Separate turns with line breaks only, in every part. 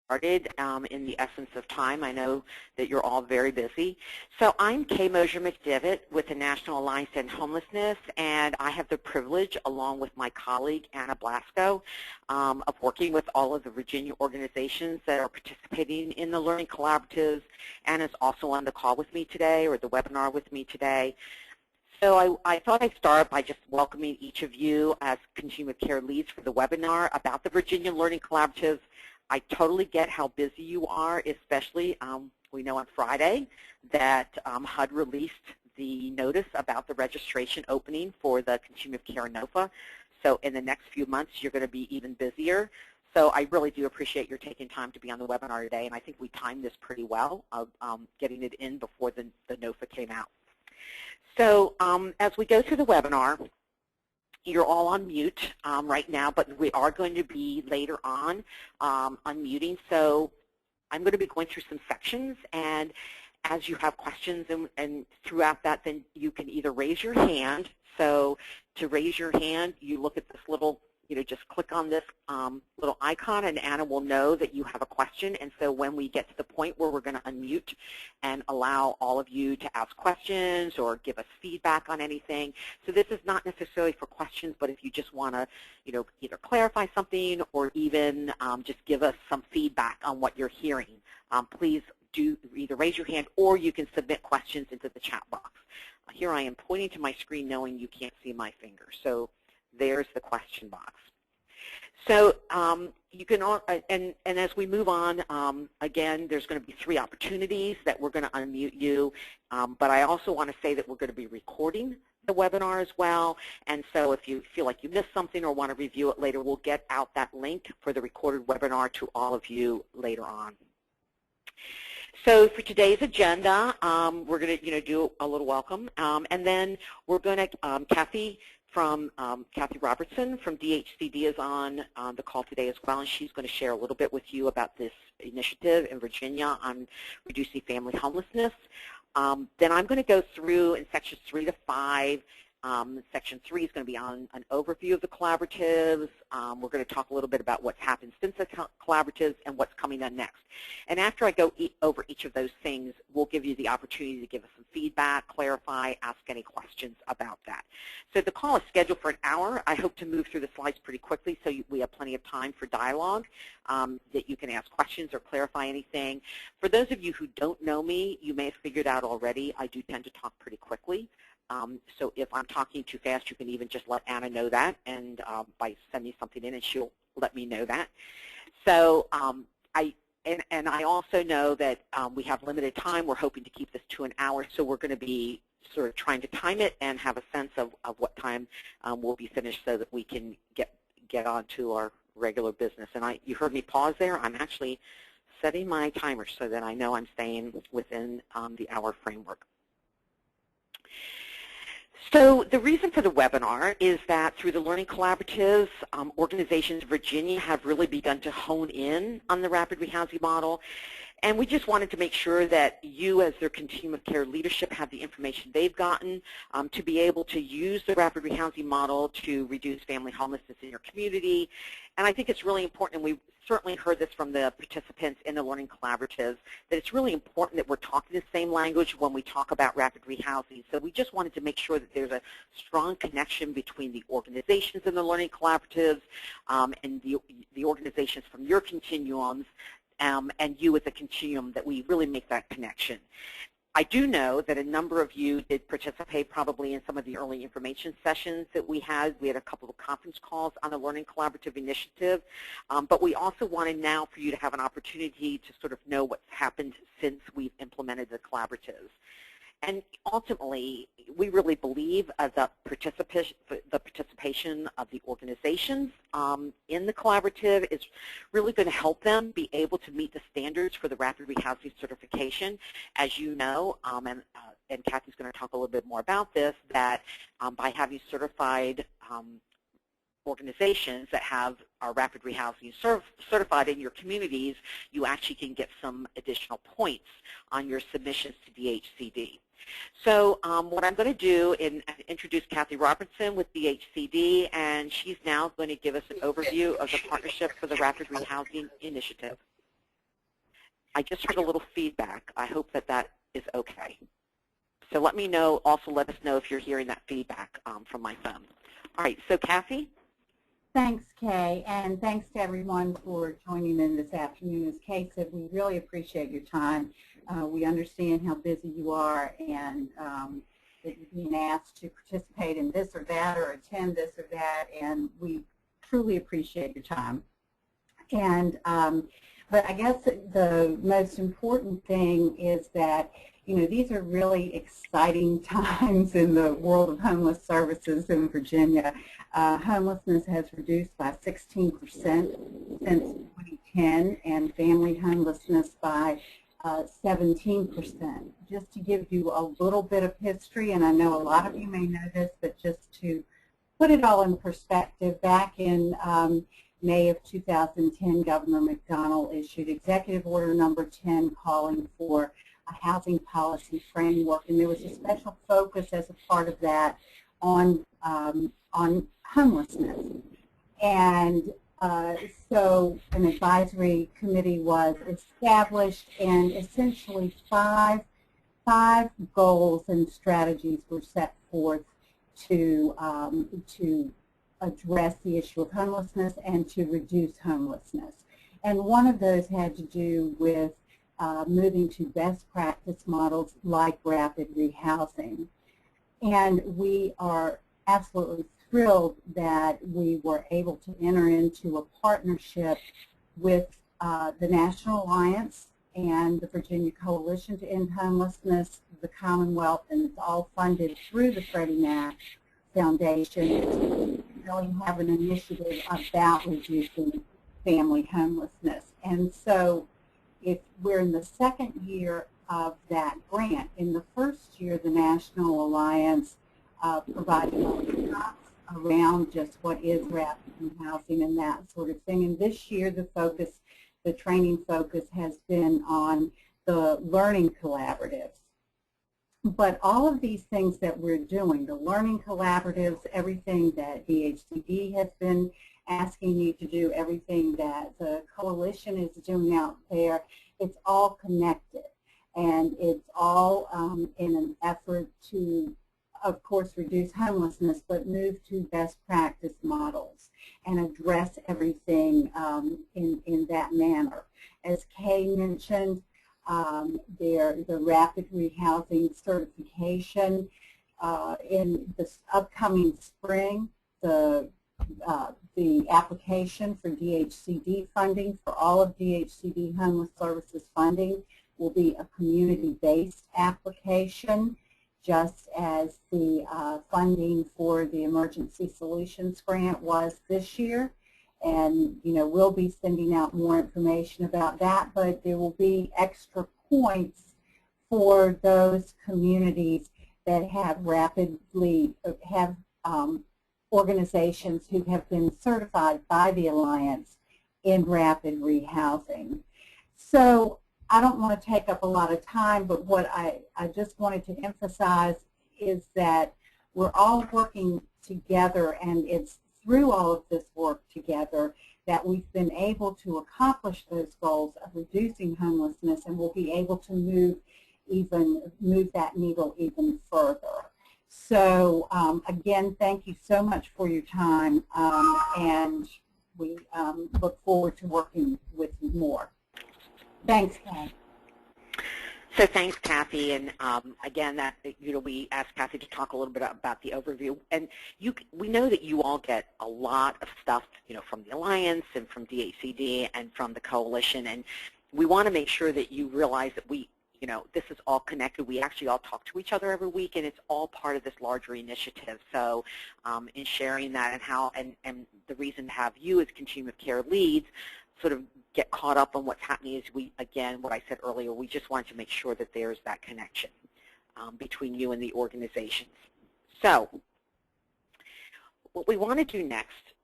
started in the essence of time. I know that you're all very busy. So I'm Kay Mosier-McDivitt with the National Alliance to End Homelessness, and I have the privilege, along with my colleague Anna Blasco, of working with all of the Virginia organizations that are participating in the Learning Collaboratives. Anna's also on the call with me today, or the webinar with me today. So I thought I'd start by just welcoming each of you as continuum of care leads for the webinar about the Virginia Learning Collaboratives. I totally get how busy you are, especially we know on Friday that HUD released the notice about the registration opening for the continuum of care NOFA. So in the next few months, you're going to be even busier. So I really do appreciate your taking time to be on the webinar today, and I think we timed this pretty well of getting it in before the NOFA came out. So as we go through the webinar, you're all on mute right now, but we are going to be later on unmuting. So I'm going to be going through some sections, and as you have questions and throughout that, then you can either raise your hand. So to raise your hand, you look at this little, just click on this little icon, and Anna will know that you have a question. And so when we get to the point where we're going to unmute and allow all of you to ask questions or give us feedback on anything. So this is not necessarily for questions, but if you just want to, either clarify something or even just give us some feedback on what you're hearing, please do either raise your hand or you can submit questions into the chat box. Here I am pointing to my screen knowing you can't see my finger. So there's the question box. So you can, and as we move on, again, there's going to be 3 opportunities that we're going to unmute you, but I also want to say that we're going to be recording the webinar as well, and so if you feel like you missed something or want to review it later, we'll get out that link for the recorded webinar to all of you later on. So for today's agenda, we're going to do a little welcome, and then we're going to, Kathy Robertson from DHCD is on the call today as well, and she's going to share a little bit with you about this initiative in Virginia on reducing family homelessness. Then I'm going to go through in sections 3 to 5. Section 3 is going to be on an overview of the collaboratives. We're going to talk a little bit about what's happened since the collaboratives and what's coming on next. And after I go over each of those things, we'll give you the opportunity to give us some feedback, clarify, ask any questions about that. So the call is scheduled for an hour. I hope to move through the slides pretty quickly so we have plenty of time for dialogue, that you can ask questions or clarify anything. For those of you who don't know me, you may have figured out already, I do tend to talk pretty quickly. So if I'm talking too fast, you can even just let Anna know that, and by sending something in, and she'll let me know that. So I also know that we have limited time. We're hoping to keep this to an hour, so we're going to be sort of trying to time it and have a sense of what time we'll be finished so that we can get on to our regular business. And you heard me pause there. I'm actually setting my timer so that I know I'm staying within the hour framework. So the reason for the webinar is that through the Learning Collaboratives, organizations in Virginia have really begun to hone in on the rapid rehousing model. And we just wanted to make sure that you, as their continuum of care leadership, have the information they've gotten to be able to use the rapid rehousing model to reduce family homelessness in your community. And I think it's really important, and we've certainly heard this from the participants in the Learning Collaboratives, that it's really important that we're talking the same language when we talk about rapid rehousing. So we just wanted to make sure that there's a strong connection between the organizations in the Learning Collaboratives and the organizations from your continuums, and you as a continuum, that we really make that connection. I do know that a number of you did participate probably in some of the early information sessions that we had. We had a couple of conference calls on the Learning Collaborative Initiative, but we also wanted now for you to have an opportunity to sort of know what's happened since we've implemented the collaboratives. And ultimately, we really believe the participation of the organizations in the collaborative is really going to help them be able to meet the standards for the rapid rehousing certification. As you know, and Kathy's going to talk a little bit more about this, that by having certified organizations that are rapid rehousing certified in your communities, you actually can get some additional points on your submissions to DHCD. So what I'm going to do is introduce Kathy Robertson with DHCD, and she's now going to give us an overview of the Partnership for the Rapid Rehousing Initiative. I just heard a little feedback. I hope that that is okay. So let me know, also let us know if you're hearing that feedback from my phone. All right, so Kathy?
Thanks, Kay, and thanks to everyone for joining in this afternoon. As Kay said, we really appreciate your time. We understand how busy you are and that you're being asked to participate in this or that or attend this or that, and we truly appreciate your time. And but I guess the most important thing is that, you know, these are really exciting times in the world of homeless services in Virginia. Homelessness has reduced by 16% since 2010, and family homelessness by 17%. Just to give you a little bit of history, and I know a lot of you may know this, but just to put it all in perspective, back in May of 2010, Governor McDonnell issued Executive Order Number 10 calling for a housing policy framework, and there was a special focus as a part of that on homelessness. And so an advisory committee was established, and essentially five goals and strategies were set forth to address the issue of homelessness and to reduce homelessness. And one of those had to do with moving to best practice models like rapid rehousing. And we are absolutely thrilled that we were able to enter into a partnership with the National Alliance and the Virginia Coalition to End Homelessness, the Commonwealth, and it's all funded through the Freddie Mac Foundation. Really have an initiative about reducing family homelessness. And so if we're in the second year of that grant, in the first year the National Alliance provided workshops around just what is rapid housing and that sort of thing. And this year the training focus has been on the learning collaboratives. But all of these things that we're doing, the learning collaboratives, everything that DHCD has been asking you to do, everything that the coalition is doing out there, it's all connected. And it's all in an effort to, of course, reduce homelessness, but move to best practice models and address everything in that manner. As Kay mentioned, the rapid rehousing certification in this upcoming spring, the application for DHCD funding, for all of DHCD homeless services funding, will be a community-based application, just as the funding for the Emergency Solutions Grant was this year. And, you know, we'll be sending out more information about that, but there will be extra points for those communities that have organizations who have been certified by the Alliance in rapid rehousing. So I don't want to take up a lot of time, but what I just wanted to emphasize is that we're all working together, and it's through all of this work together that we've been able to accomplish those goals of reducing homelessness, and we'll be able to move that needle even further. So again, thank you so much for your time, and we look forward to working with you more. Thanks, Kay.
So thanks, Kathy, and again, we asked Kathy to talk a little bit about the overview, and we know that you all get a lot of stuff, from the Alliance and from DHCD and from the Coalition, and we want to make sure that you realize that this is all connected. We actually all talk to each other every week, and it's all part of this larger initiative. So in sharing that and the reason to have you as Continuum of Care leads sort of get caught up on what's happening is again, what I said earlier, we just want to make sure that there's that connection between you and the organizations. So what we want to do next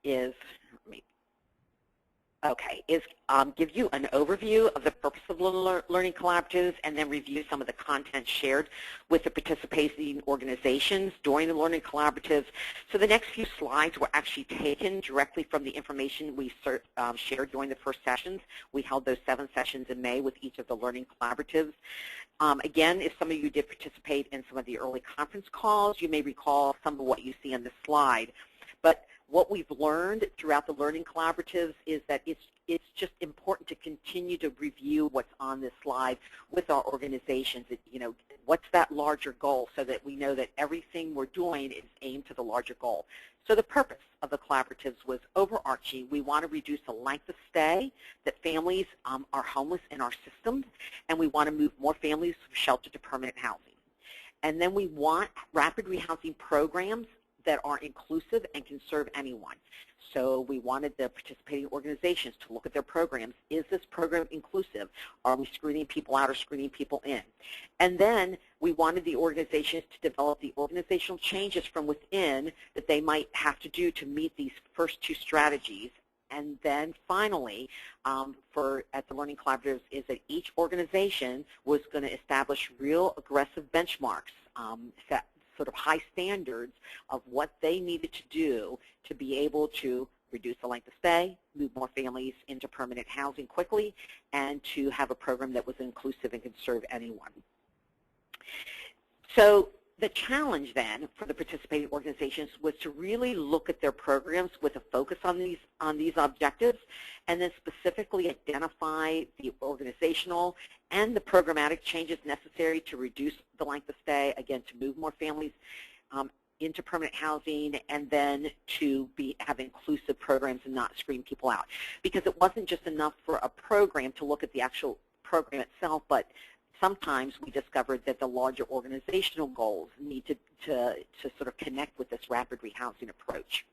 is, Okay, is give you an overview of the purpose of learning collaboratives and then review some of the content shared with the participating organizations during the learning collaboratives. So the next few slides were actually taken directly from the information we shared during the first sessions. We held those 7 sessions in May with each of the learning collaboratives. Again, if some of you did participate in some of the early conference calls, you may recall some of what you see on this slide. But what we've learned throughout the learning collaboratives is that it's just important to continue to review what's on this slide with our organizations. What's that larger goal, so that we know that everything we're doing is aimed to the larger goal. So the purpose of the collaboratives was overarching. We want to reduce the length of stay that families are homeless in our systems, and we want to move more families from shelter to permanent housing. And then we want rapid rehousing programs that are inclusive and can serve anyone. So we wanted the participating organizations to look at their programs. Is this program inclusive? Are we screening people out or screening people in? And then we wanted the organizations to develop the organizational changes from within that they might have to do to meet these first 2 strategies. And then finally, at the Learning Collaboratives, is that each organization was going to establish real aggressive benchmarks, set sort of high standards of what they needed to do to be able to reduce the length of stay, move more families into permanent housing quickly, and to have a program that was inclusive and could serve anyone. So the challenge then for the participating organizations was to really look at their programs with a focus on these objectives, and then specifically identify the organizational and the programmatic changes necessary to reduce the length of stay, again, to move more families into permanent housing, and then to have inclusive programs and not screen people out. Because it wasn't just enough for a program to look at the actual program itself, but sometimes we discovered that the larger organizational goals need to sort of connect with this rapid rehousing approach.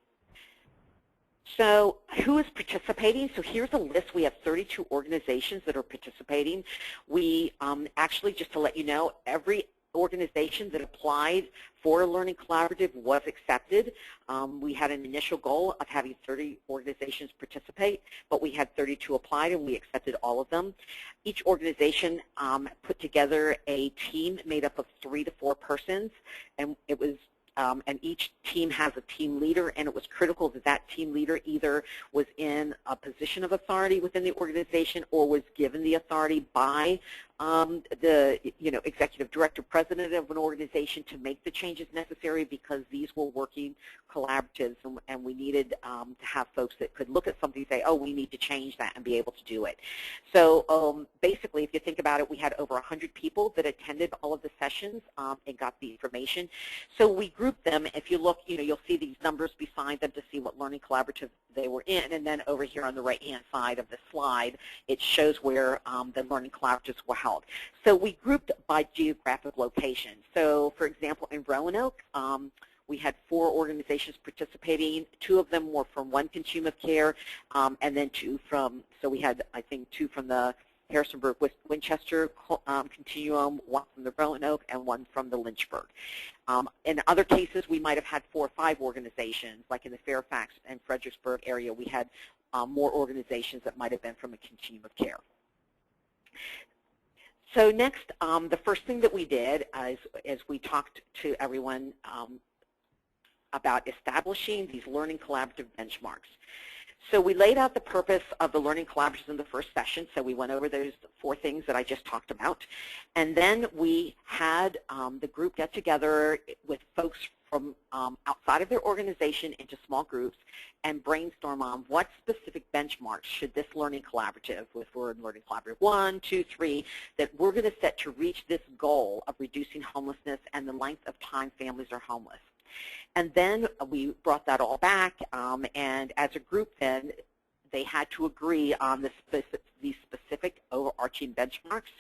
So who is participating? So here's a list. We have 32 organizations that are participating. We actually, just to let you know, every organization that applied for a learning collaborative was accepted. We had an initial goal of having 30 organizations participate, but we had 32 applied, and we accepted all of them. Each organization put together a team made up of 3 to 4 persons, and it was and each team has a team leader, and it was critical that that team leader either was in a position of authority within the organization or was given the authority by the executive director, president of an organization to make the changes necessary, because these were working collaboratives, and we needed to have folks that could look at something and say, oh, we need to change that, and be able to do it. So basically, if you think about it, we had over 100 people that attended all of the sessions and got the information. So we grouped them. If you look, you'll see these numbers beside them to see what learning collaborative they were in, and then over here on the right-hand side of the slide, it shows where the learning collaboratives were held. So we grouped by geographic location. So, for example, in Roanoke, we had 4 organizations participating. 2 of them were from one continuum of care, and then 2 from, so we had, I think, 2 from the Harrisonburg-Winchester continuum, 1 from the Roanoke, and 1 from the Lynchburg. In other cases, we might have had 4 or 5 organizations, like in the Fairfax and Fredericksburg area, we had more organizations that might have been from a continuum of care. So next, the first thing that we did as we talked to everyone about establishing these learning collaborative benchmarks. So we laid out the purpose of the learning collaboratives in the first session, so we went over those 4 things that I just talked about. And then we had the group get together with folks from outside of their organization into small groups and brainstorm on what specific benchmarks should this learning collaborative, if we're in learning collaborative 1, 2, 3, that we're going to set to reach this goal of reducing homelessness and the length of time families are homeless. And then we brought that all back, and as a group then, they had to agree on these specific overarching benchmarks.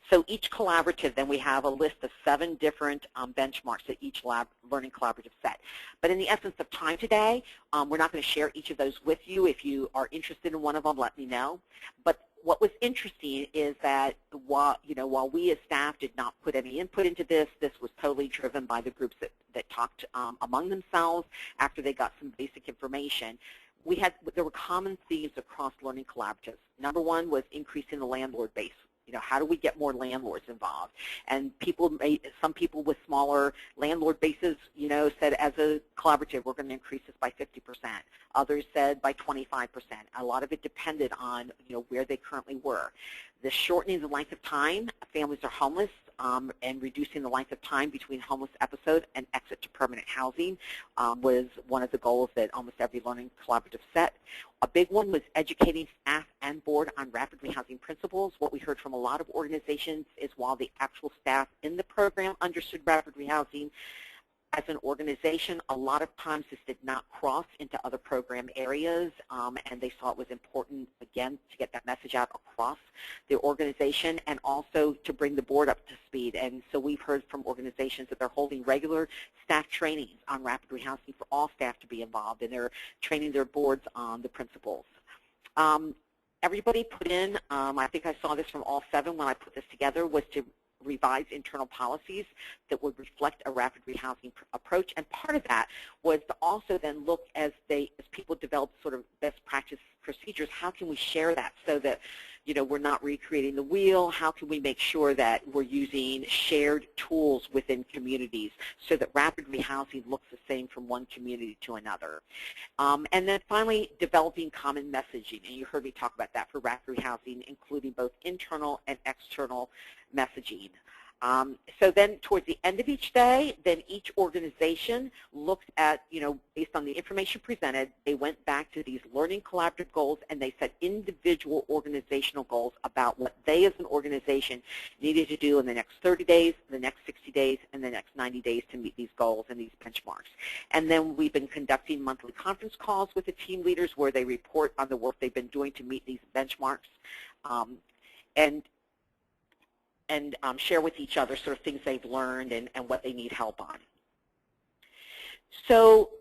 So each collaborative, then we have a list of 7 different benchmarks that each learning collaborative set. But in the essence of time today, we're not going to share each of those with you. If you are interested in one of them, let me know. But what was interesting is that while we as staff did not put any input into this, this was totally driven by the groups that talked among themselves after they got some basic information. there were common themes across learning collaboratives. Number one was increasing the landlord base. How do we get more landlords involved? And some people with smaller landlord bases, said as a collaborative, we're going to increase this by 50%. Others said by 25%. A lot of it depended on, where they currently were. The shortening the length of time families are homeless and reducing the length of time between homeless episode and exit to permanent housing was one of the goals that almost every learning collaborative set. A big one was educating staff and board on rapid rehousing principles. What we heard from a lot of organizations is while the actual staff in the program understood rapid rehousing, as an organization, a lot of times this did not cross into other program areas, and they saw it was important, again, to get that message out across the organization and also to bring the board up to speed. And so we've heard from organizations that they're holding regular staff trainings on rapid rehousing for all staff to be involved, and they're training their boards on the principles. Everybody put in, I think I saw this from all 7 when I put this together, was to revise internal policies that would reflect a rapid rehousing approach. And part of that was to also then look as people develop sort of best practice procedures, how can we share that so that we're not recreating the wheel? How can we make sure that we're using shared tools within communities so that rapid rehousing looks the same from one community to another? And then finally, developing common messaging. And you heard me talk about that for rapid rehousing, including both internal and external messaging. So then towards the end of each day, then each organization looked at, based on the information presented, they went back to these learning collaborative goals and they set individual organizational goals about what they as an organization needed to do in the next 30 days, the next 60 days, and the next 90 days to meet these goals and these benchmarks. And then we've been conducting monthly conference calls with the team leaders where they report on the work they've been doing to meet these benchmarks. And share with each other sort of things they've learned and what they need help on. So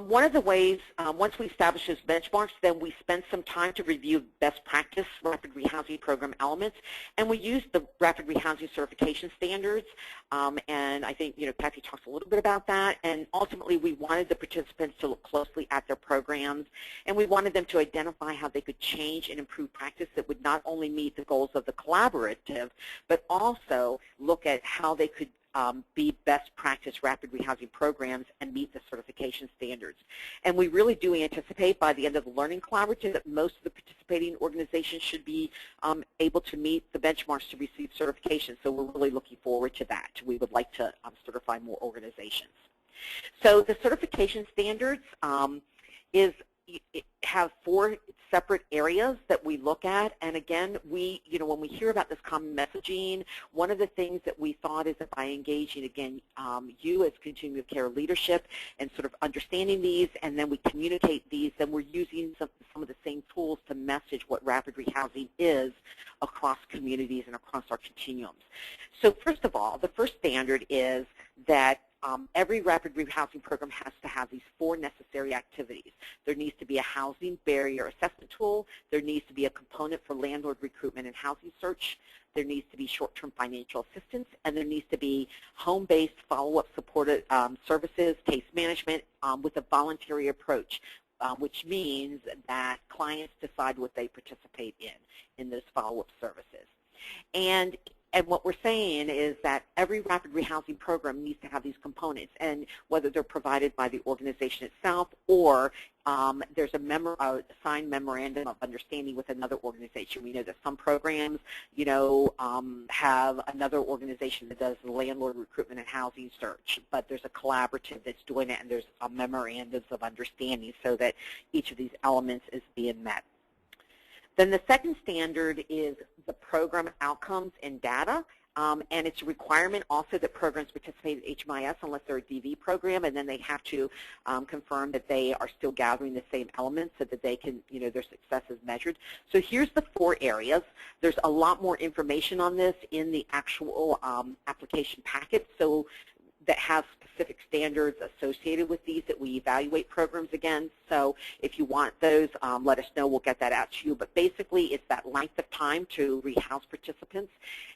one of the ways, once we establish those benchmarks, then we spend some time to review best practice rapid rehousing program elements, and we use the rapid rehousing certification standards, and I think, Kathy talks a little bit about that, and ultimately we wanted the participants to look closely at their programs, and we wanted them to identify how they could change and improve practice that would not only meet the goals of the collaborative, but also look at how they could be best practice rapid rehousing programs and meet the certification standards. And we really do anticipate by the end of the learning collaborative that most of the participating organizations should be able to meet the benchmarks to receive certification. So we're really looking forward to that. We would like to certify more organizations. So the certification standards have 4 separate areas that we look at, and again, when we hear about this common messaging, one of the things that we thought is that by engaging, again, you as continuum of care leadership and sort of understanding these, and then we communicate these, then we're using some of the same tools to message what rapid rehousing is across communities and across our continuums. So first of all, the first standard is that every rapid rehousing program has to have these 4 necessary activities. There needs to be a housing barrier assessment tool. There needs to be a component for landlord recruitment and housing search. There needs to be short-term financial assistance, and there needs to be home-based follow-up supported services, case management with a voluntary approach, which means that clients decide what they participate in those follow-up services. And what we're saying is that every rapid rehousing program needs to have these components, and whether they're provided by the organization itself or there's a signed memorandum of understanding with another organization. We know that some programs, have another organization that does the landlord recruitment and housing search, but there's a collaborative that's doing it, and there's a memorandums of understanding so that each of these elements is being met. Then the second standard is the program outcomes and data, and it's a requirement also that programs participate in HMIS unless they're a DV program, and then they have to confirm that they are still gathering the same elements so that they can, their success is measured. So here's the 4 areas. There's a lot more information on this in the actual application packet. So that have specific standards associated with these that we evaluate programs against. So if you want those, let us know. We'll get that out to you. But basically, it's that length of time to rehouse participants.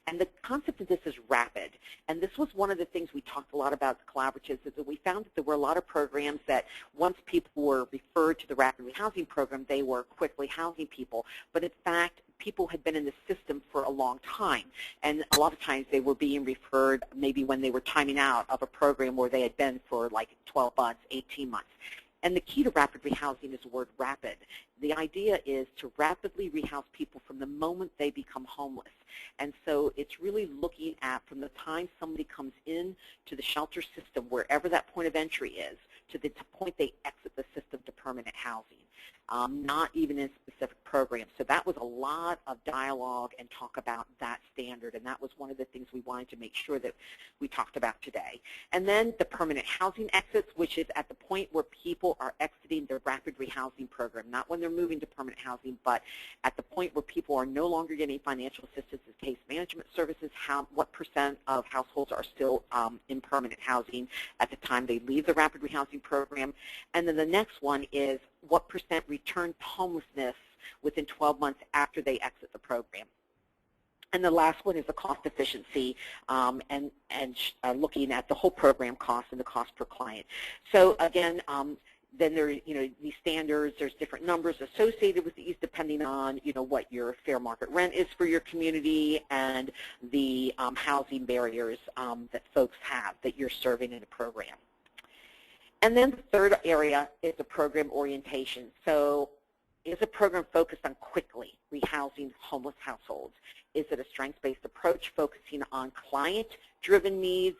And the concept of this is rapid. And this was one of the things we talked a lot about at the collaboratives, is that we found that there were a lot of programs that once people were referred to the rapid rehousing program, they were quickly housing people. But in fact, people had been in the system for a long time, and a lot of times they were being referred maybe when they were timing out of a program where they had been for like 12 months, 18 months. And the key to rapid rehousing is the word rapid. The idea is to rapidly rehouse people from the moment they become homeless. And so it's really looking at from the time somebody comes in to the shelter system, wherever that point of entry is, to the point they exit the system to permanent housing. Not even in specific programs. So that was a lot of dialogue and talk about that standard, and that was one of the things we wanted to make sure that we talked about today. And then the permanent housing exits, which is at the point where people are exiting their rapid rehousing program, not when they're moving to permanent housing, but at the point where people are no longer getting financial assistance and case management services, what percent of households are still in permanent housing at the time they leave the rapid rehousing program. And then the next one is what percent return to homelessness within 12 months after they exit the program. And the last one is the cost efficiency and looking at the whole program cost and the cost per client. So again, then there, these standards, there's different numbers associated with these depending on, what your fair market rent is for your community and the housing barriers that folks have that you're serving in a program. And then the third area is the program orientation. So is a program focused on quickly rehousing homeless households? Is it a strengths-based approach focusing on client-driven needs,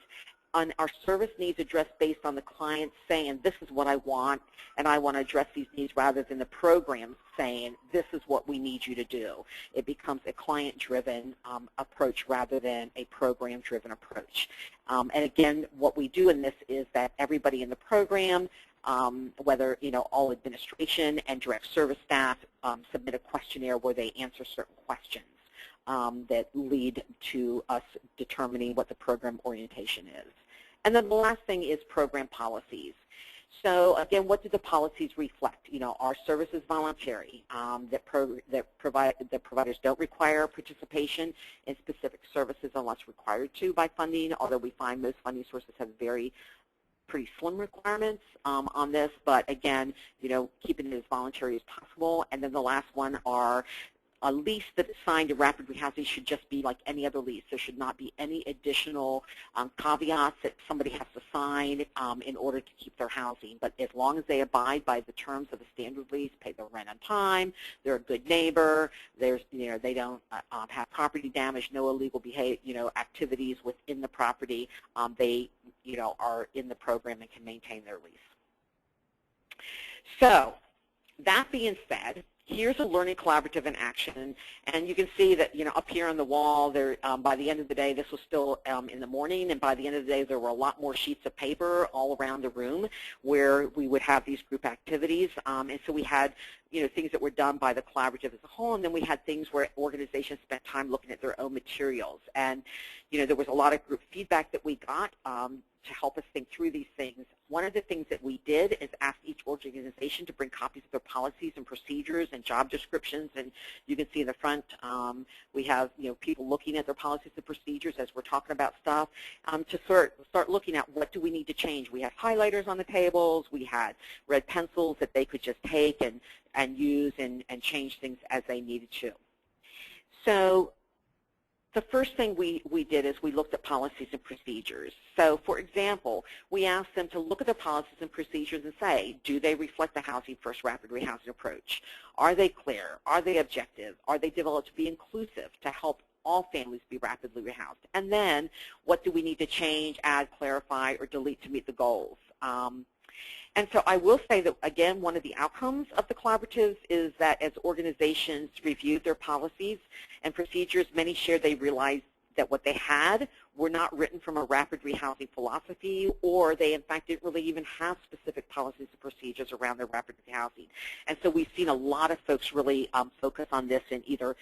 on our service needs addressed based on the client saying, this is what I want, and I want to address these needs, rather than the program saying, this is what we need you to do? It becomes a client-driven approach rather than a program-driven approach. And again, what we do in this is that everybody in the program, whether, all administration and direct service staff, submit a questionnaire where they answer certain questions that lead to us determining what the program orientation is. And then the last thing is program policies. So again, what do the policies reflect? Our service is voluntary, that providers don't require participation in specific services unless required to by funding, although we find most funding sources have pretty slim requirements on this, but again, keeping it as voluntary as possible. And then the last one are a lease that is signed to rapid rehousing should just be like any other lease. There should not be any additional caveats that somebody has to sign in order to keep their housing. But as long as they abide by the terms of the standard lease, pay their rent on time, they're a good neighbor, there's, they don't have property damage, no illegal behavior, activities within the property, they, are in the program and can maintain their lease. So that being said, here's a learning collaborative in action, and you can see that, up here on the wall, there, by the end of the day, this was still in the morning, and by the end of the day, there were a lot more sheets of paper all around the room where we would have these group activities, and so we had, things that were done by the collaborative as a whole, and then we had things where organizations spent time looking at their own materials, and, there was a lot of group feedback that we got to help us think through these things. One of the things that we did is ask each organization to bring copies of their policies and procedures and job descriptions, and you can see in the front we have people looking at their policies and procedures as we're talking about stuff to start looking at what do we need to change. We had highlighters on the tables, we had red pencils that they could just take and use and change things as they needed to. So the first thing we did is we looked at policies and procedures. So, for example, we asked them to look at their policies and procedures and say, do they reflect the Housing First Rapid Rehousing approach? Are they clear? Are they objective? Are they developed to be inclusive to help all families be rapidly rehoused? And then, what do we need to change, add, clarify, or delete to meet the goals? And so I will say that, again, one of the outcomes of the collaboratives is that as organizations reviewed their policies and procedures, many shared they realized that what they had were not written from a rapid rehousing philosophy, or they in fact didn't really even have specific policies and procedures around their rapid rehousing. And so we've seen a lot of folks really focus on this and either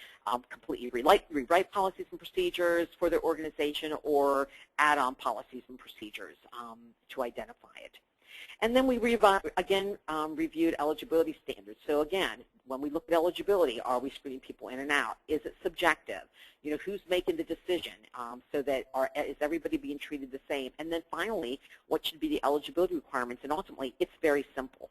completely rewrite policies and procedures for their organization or add on policies and procedures to identify it. And then we reviewed eligibility standards. So again, when we look at eligibility, are we screening people in and out? Is it subjective? You know, who's making the decision so that is everybody being treated the same? And then finally, what should be the eligibility requirements? And ultimately, it's very simple.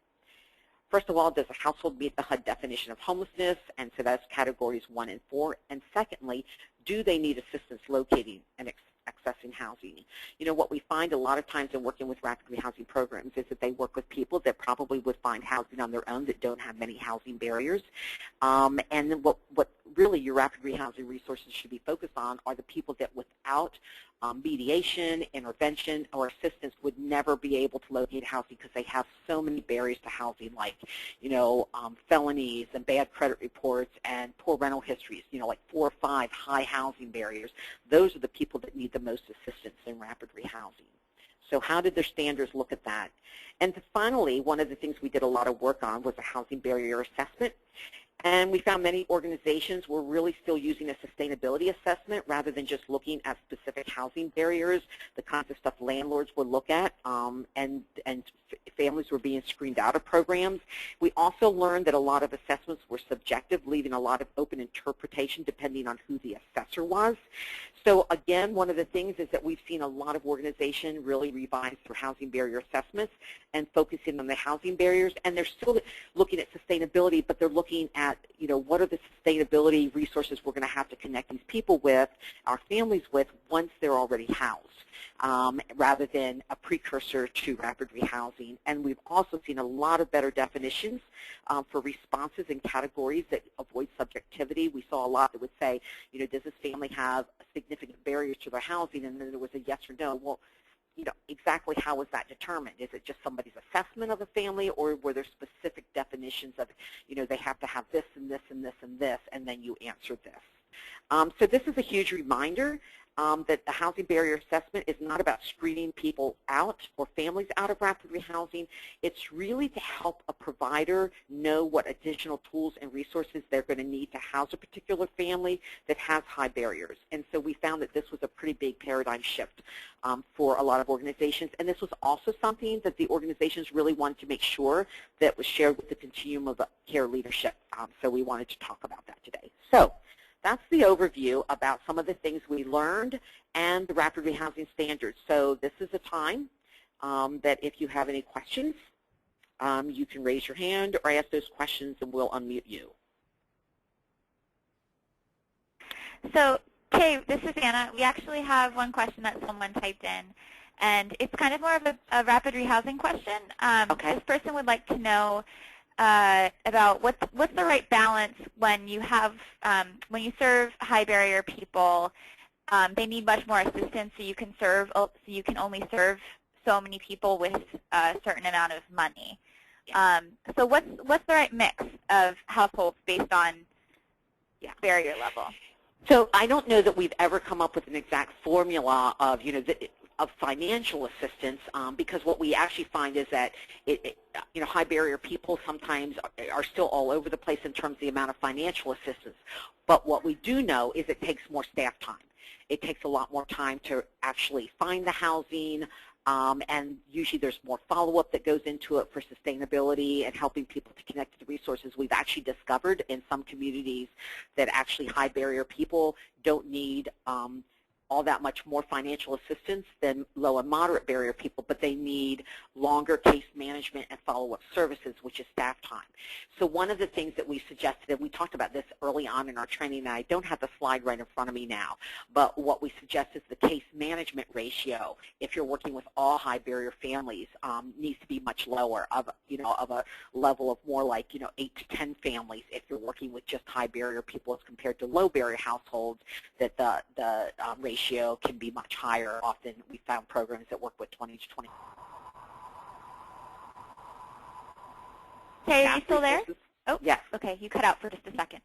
First of all, does a household meet the HUD definition of homelessness? And so that's categories 1 and 4. And secondly, do they need assistance locating and accessing housing? You know, what we find a lot of times in working with rapid rehousing programs is that they work with people that probably would find housing on their own that don't have many housing barriers. And then what really your rapid rehousing resources should be focused on are the people that without mediation, intervention, or assistance would never be able to locate housing because they have so many barriers to housing, like, you know, felonies and bad credit reports and poor rental histories, you know, like 4 or 5 high housing barriers. Those are the people that need the most assistance in rapid rehousing. So how did their standards look at that? And finally, one of the things we did a lot of work on was a housing barrier assessment. And we found many organizations were really still using a sustainability assessment rather than just looking at specific housing barriers, the kinds of stuff landlords would look at, and families were being screened out of programs. We also learned that a lot of assessments were subjective, leaving a lot of open interpretation depending on who the assessor was. So again, one of the things is that we've seen a lot of organizations really revise their housing barrier assessments and focusing on the housing barriers, and they're still looking at sustainability, but they're looking at, you know, what are the sustainability resources we're going to have to connect these people with, our families with, once they're already housed, rather than a precursor to rapid rehousing. And we've also seen a lot of better definitions for responses and categories that avoid subjectivity. We saw a lot that would say, you know, does this family have significant barriers to their housing? And then there was a yes or no. Well, you know, exactly how was that determined? Is it just somebody's assessment of a family, or were there specific definitions of, you know, they have to have this and this and this and this, and then you answer this? So this is a huge reminder that the housing barrier assessment is not about screening people out or families out of rapid rehousing. It's really to help a provider know what additional tools and resources they're going to need to house a particular family that has high barriers. And so we found that this was a pretty big paradigm shift for a lot of organizations. And this was also something that the organizations really wanted to make sure that was shared with the continuum of care leadership. So we wanted to talk about that today. So that's the overview about some of the things we learned and the rapid rehousing standards. So this is a time that if you have any questions, you can raise your hand or ask those questions and we'll unmute you.
So, Kay, this is Anna. We actually have one question that someone typed in, and it's kind of more of a rapid rehousing question.
Okay.
This person would like to know about what's the right balance when you have when you serve high barrier people. They need much more assistance, so you can only serve so many people with a certain amount of money. So what's the right mix of households based on barrier level?
So I don't know that we've ever come up with an exact formula of, you know, of financial assistance, because what we actually find is that you know, high barrier people sometimes are still all over the place in terms of the amount of financial assistance. But what we do know is it takes more staff time. It takes a lot more time to actually find the housing, and usually there's more follow-up that goes into it for sustainability and helping people to connect to the resources. We've actually discovered in some communities that actually high barrier people don't need all that much more financial assistance than low and moderate barrier people, but they need longer case management and follow-up services, which is staff time. So one of the things that we suggested, and we talked about this early on in our training, and I don't have the slide right in front of me now, but what we suggest is the case management ratio, if you're working with all high barrier families, needs to be much lower, of, you know, of a level of more like, you know, 8 to 10 families if you're working with just high barrier people as compared to low barrier households, that the ratio can be much higher. Often we found programs that work with 20 to 20.
Hey, are you still there? Oh,
yes.
Okay, you cut out for just a second.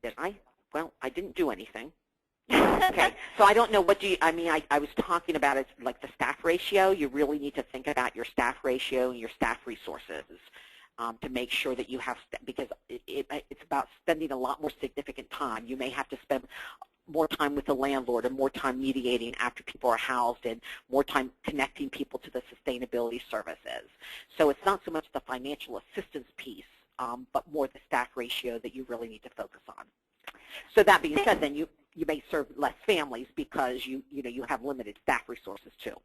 Did I? Well, I didn't do anything. Okay, so I don't know, what do you, I mean, I was talking about it like the staff ratio. You really need to think about your staff ratio and your staff resources to make sure that you have, because it's about spending a lot more significant time. You may have to spend more time with the landlord and more time mediating after people are housed and more time connecting people to the sustainability services. So it's not so much the financial assistance piece, but more the staff ratio that you really need to focus on. So that being said, then you may serve less families because you have limited staff resources too.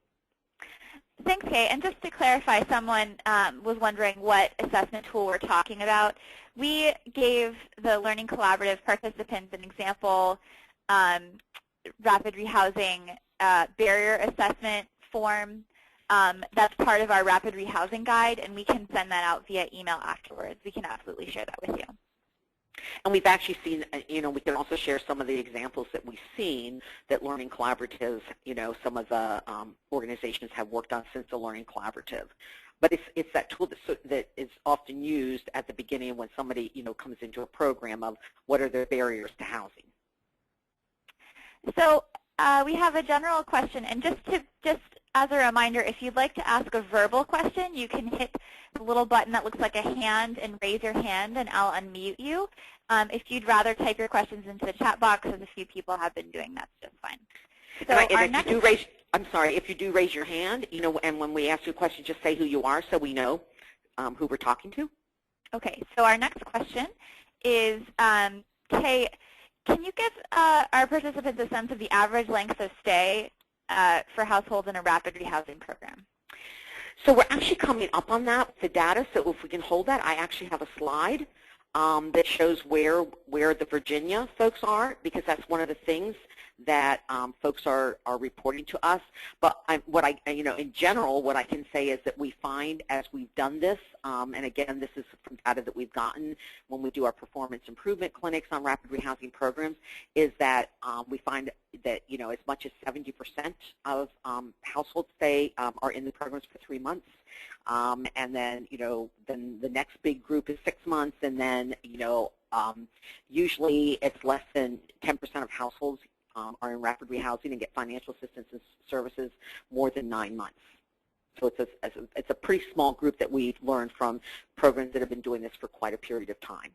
Thanks, Kay. And just to clarify, someone was wondering what assessment tool we're talking about. We gave the Learning Collaborative participants an example rapid rehousing barrier assessment form. That's part of our rapid rehousing guide, and we can send that out via email afterwards. We can absolutely share that with you.
And we've actually seen, we can also share some of the examples that we've seen that Learning Collaboratives, some of the organizations have worked on since the Learning Collaborative. But it's that tool that is often used at the beginning when somebody, comes into a program of what are their barriers to housing.
So we have a general question, and just as a reminder, if you'd like to ask a verbal question, you can hit the little button that looks like a hand and raise your hand, and I'll unmute you. If you'd rather type your questions into the chat box, as a few people have been doing, that's just fine. So
if you do raise your hand, and when we ask you a question, just say who you are so we know who we're talking to.
Okay, so our next question is, Kay, can you give our participants a sense of the average length of stay for households in a rapid rehousing program?
So we're actually coming up on that, the data, so if we can hold that, I actually have a slide that shows where the Virginia folks are, because that's one of the things that folks are reporting to us. But in general, what I can say is that we find as we've done this, and again, this is from data that we've gotten when we do our performance improvement clinics on rapid rehousing programs, is that we find that as much as 70% of households stay are in the programs for 3 months. And then, then the next big group is 6 months, and then, usually it's less than 10% of households are in rapid rehousing and get financial assistance and services more than 9 months. So it's a pretty small group that we've learned from programs that have been doing this for quite a period of time.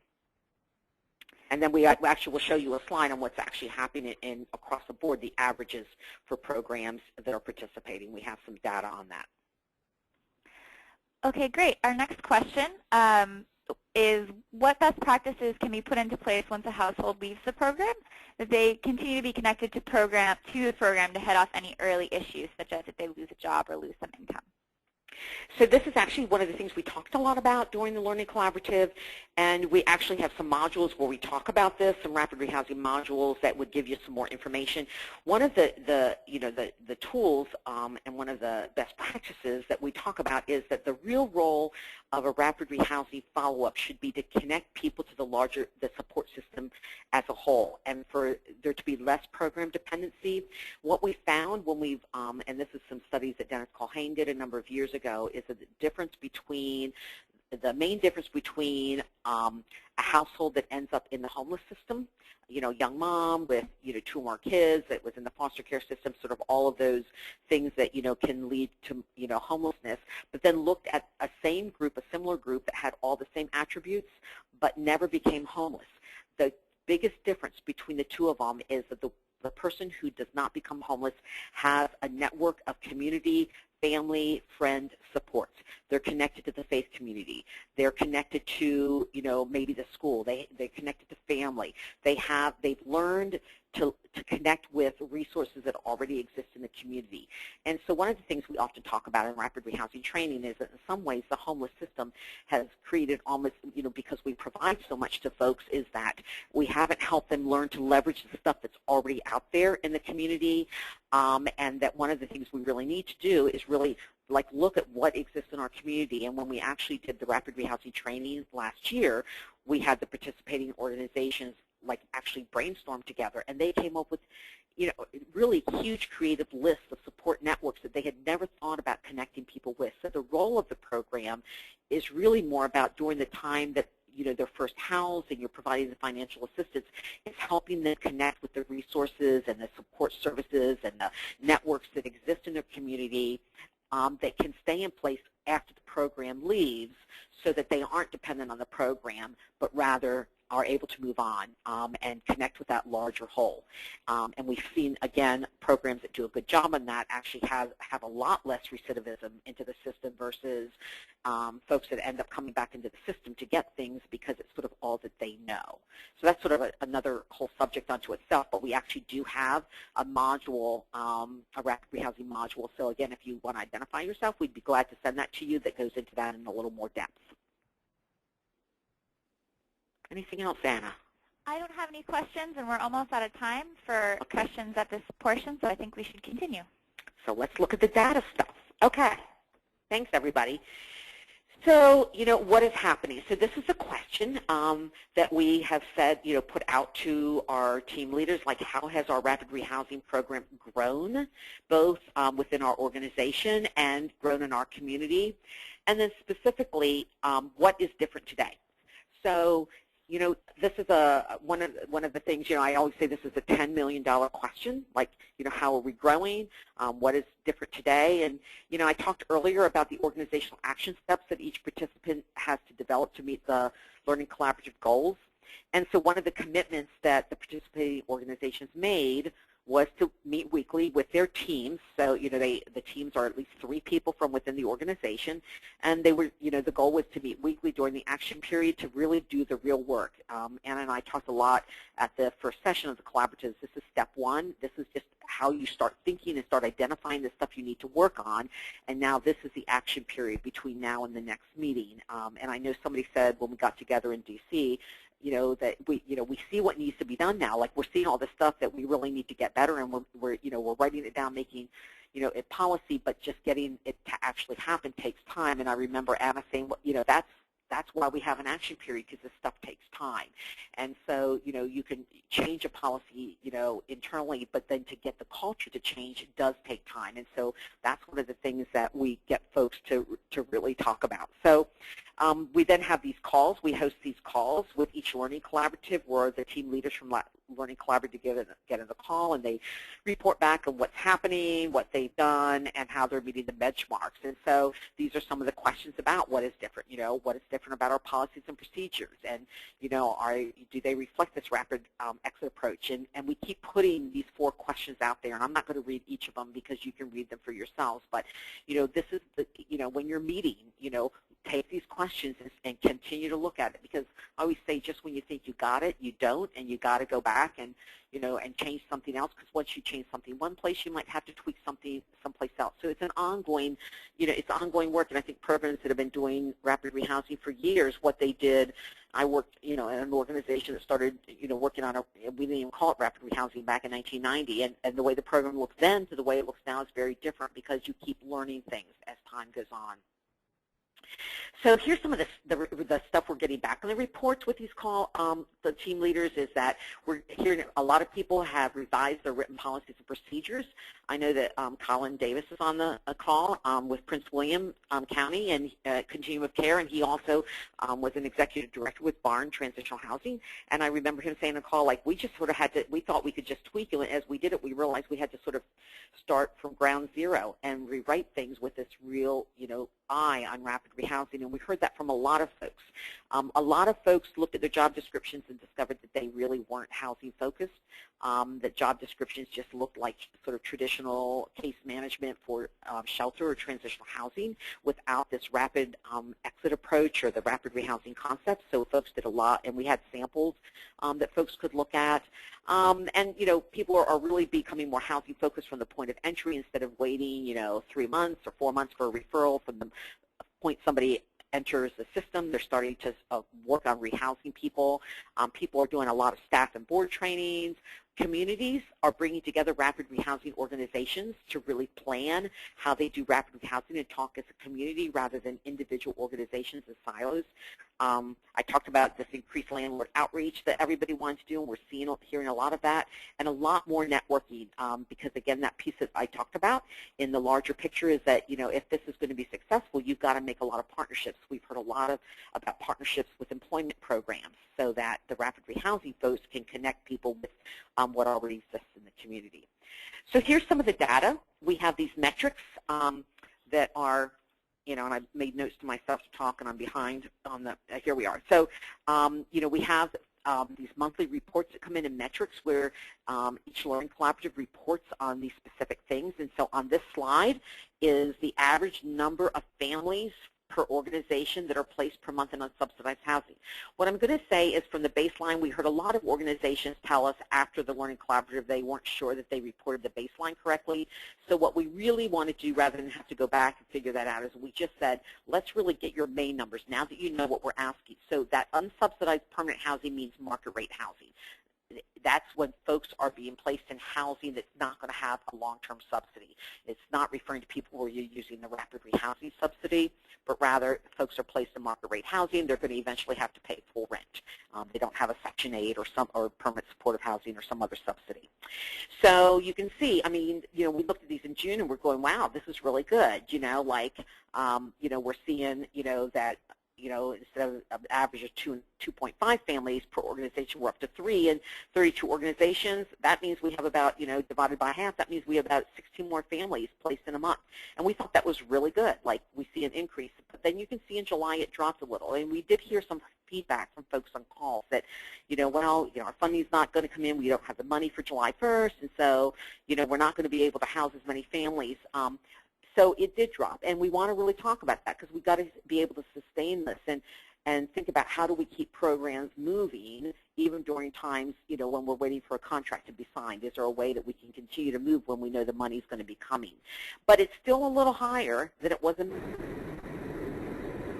And then we actually will show you a slide on what's actually happening across the board, the averages for programs that are participating. We have some data on that.
Okay, great. Our next question is what best practices can be put into place once a household leaves the program, that they continue to be connected to the program to head off any early issues, such as if they lose a job or lose some income?
So this is actually one of the things we talked a lot about during the Learning Collaborative, and we actually have some modules where we talk about this, some rapid rehousing modules that would give you some more information. One of the tools and one of the best practices that we talk about is that the real role of a rapid rehousing follow-up should be to connect people to the support system as a whole, and for there to be less program dependency. What we found when we've, and this is some studies that Dennis Colhane did a number of years ago, is that the main difference between a household that ends up in the homeless system, young mom with 2 or more kids that was in the foster care system, sort of all of those things that can lead to homelessness, but then looked at a similar group that had all the same attributes but never became homeless. The biggest difference between the two of them is that the person who does not become homeless has a network of community, family, friend support. They're connected to the faith community. They're connected to, maybe the school. They're connected to family. They've learned to connect with resources that already exist in the community. And so one of the things we often talk about in rapid rehousing training is that in some ways the homeless system has created almost, because we provide so much to folks, is that we haven't helped them learn to leverage the stuff that's already out there in the community, and that one of the things we really need to do is really look at what exists in our community. And when we actually did the rapid rehousing training last year, we had the participating organizations actually brainstorm together, and they came up with really huge creative lists of support networks that they had never thought about connecting people with. So the role of the program is really more about during the time that their first house and you're providing the financial assistance, it's helping them connect with the resources and the support services and the networks that exist in their community that can stay in place after the program leaves, so that they aren't dependent on the program, but rather are able to move on and connect with that larger whole. And we've seen, again, programs that do a good job on that actually have a lot less recidivism into the system versus folks that end up coming back into the system to get things because it's sort of all that they know. So that's sort of another whole subject unto itself, but we actually do have a module, a rapid rehousing module. So again, if you want to identify yourself, we'd be glad to send that to you that goes into that in a little more depth. Anything else, Anna?
I don't have any questions, and we're almost out of time for questions at this portion, so I think we should continue.
So let's look at the data stuff. Okay. Thanks, everybody. So, what is happening? So this is a question that we have said, put out to our team leaders, like how has our rapid rehousing program grown, both within our organization and grown in our community, and then specifically, what is different today? So, this is one of the things, I always say this is a $10 million question, like, how are we growing? What is different today? And, I talked earlier about the organizational action steps that each participant has to develop to meet the Learning Collaborative goals. And so one of the commitments that the participating organizations made was to meet weekly with their teams. So, the teams are at least 3 people from within the organization, and they were, the goal was to meet weekly during the action period to really do the real work. Anna and I talked a lot at the first session of the collaboratives. This is step 1. This is just how you start thinking and start identifying the stuff you need to work on, and now this is the action period between now and the next meeting. And I know somebody said when we got together in D.C., that we see what needs to be done now. Like, we're seeing all the stuff that we really need to get better, and we're writing it down, making it policy, but just getting it to actually happen takes time. And I remember Anna saying, that's why we have an action period, because this stuff takes time. And so, you can change a policy, internally, but then to get the culture to change, it does take time. And so that's one of the things that we get folks to really talk about. So we then have these calls. We host these calls with each Learning Collaborative, where the team leaders from Learning Collaborative get in the call, and they report back on what's happening, what they've done, and how they're meeting the benchmarks. And so these are some of the questions about what is different, what is different about our policies and procedures, and, do they reflect this rapid exit approach? And we keep putting these 4 questions out there, and I'm not going to read each of them because you can read them for yourselves, but, this is the, when you're meeting, take these questions and continue to look at it, because I always say just when you think you got it, you don't, and you got to go back and and change something else, because once you change something one place, you might have to tweak something someplace else. So it's an ongoing, it's ongoing work, and I think programs that have been doing rapid rehousing for years, what they did, I worked, in an organization that started, working on we didn't even call it rapid rehousing back in 1990, and the way the program looked then to the way it looks now is very different, because you keep learning things as time goes on. So here's some of the stuff we're getting back in the reports with these the team leaders, is that we're hearing a lot of people have revised their written policies and procedures. I know that Colin Davis is on the call with Prince William County and Continuum of Care, and he also was an executive director with Barn Transitional Housing. And I remember him saying on the call, like, we just sort of had to, we thought we could just tweak it. As we did it, we realized we had to sort of start from ground zero and rewrite things with this real, eye on rapid rehousing, and we heard that from a lot of folks. A lot of folks looked at their job descriptions and discovered that they really weren't housing focused, that job descriptions just looked like sort of traditional case management for shelter or transitional housing without this rapid exit approach or the rapid rehousing concept. So folks did a lot, and we had samples that folks could look at. And, people are really becoming more housing focused from the point of entry instead of waiting, 3 months or 4 months for a referral from the point somebody enters the system. They're starting to work on rehousing people. People are doing a lot of staff and board trainings. Communities are bringing together rapid rehousing organizations to really plan how they do rapid rehousing and talk as a community rather than individual organizations and silos. I talked about this increased landlord outreach that everybody wants to do, and we're hearing a lot of that, and a lot more networking, because again, that piece that I talked about in the larger picture is that, if this is going to be successful, you've got to make a lot of partnerships. We've heard a lot about partnerships with employment programs so that the rapid rehousing folks can connect people with what already exists in the community. So here's some of the data. We have these metrics that are, and I made notes to myself to talk, and I'm behind on the, here we are. So, we have these monthly reports that come in metrics where each learning collaborative reports on these specific things. And so on this slide is the average number of families per organization that are placed per month in unsubsidized housing. What I'm going to say is from the baseline, we heard a lot of organizations tell us after the Learning Collaborative they weren't sure that they reported the baseline correctly. So what we really want to do, rather than have to go back and figure that out, is we just said, let's really get your main numbers now that you know what we're asking. So that unsubsidized permanent housing means market rate housing. That's when folks are being placed in housing that's not going to have a long-term subsidy. It's not referring to people where you're using the rapid rehousing subsidy, but rather folks are placed in market rate housing. They're going to eventually have to pay full rent. They don't have a Section 8 or permanent supportive housing or some other subsidy. So you can see, we looked at these in June and we're going, wow, this is really good. We're seeing, that instead of an average of 2.5 families per organization, we're up to 3, and 32 organizations. That means we have about, divided by half, that means we have about 16 more families placed in a month. And we thought that was really good. Like, we see an increase. But then you can see in July it dropped a little. And we did hear some feedback from folks on calls that, our funding's not going to come in. We don't have the money for July 1st. And so, we're not going to be able to house as many families. So it did drop, and we want to really talk about that because we've got to be able to sustain this and think about how do we keep programs moving even during times, when we're waiting for a contract to be signed. Is there a way that we can continue to move when we know the money's going to be coming? But it's still a little higher than it was in.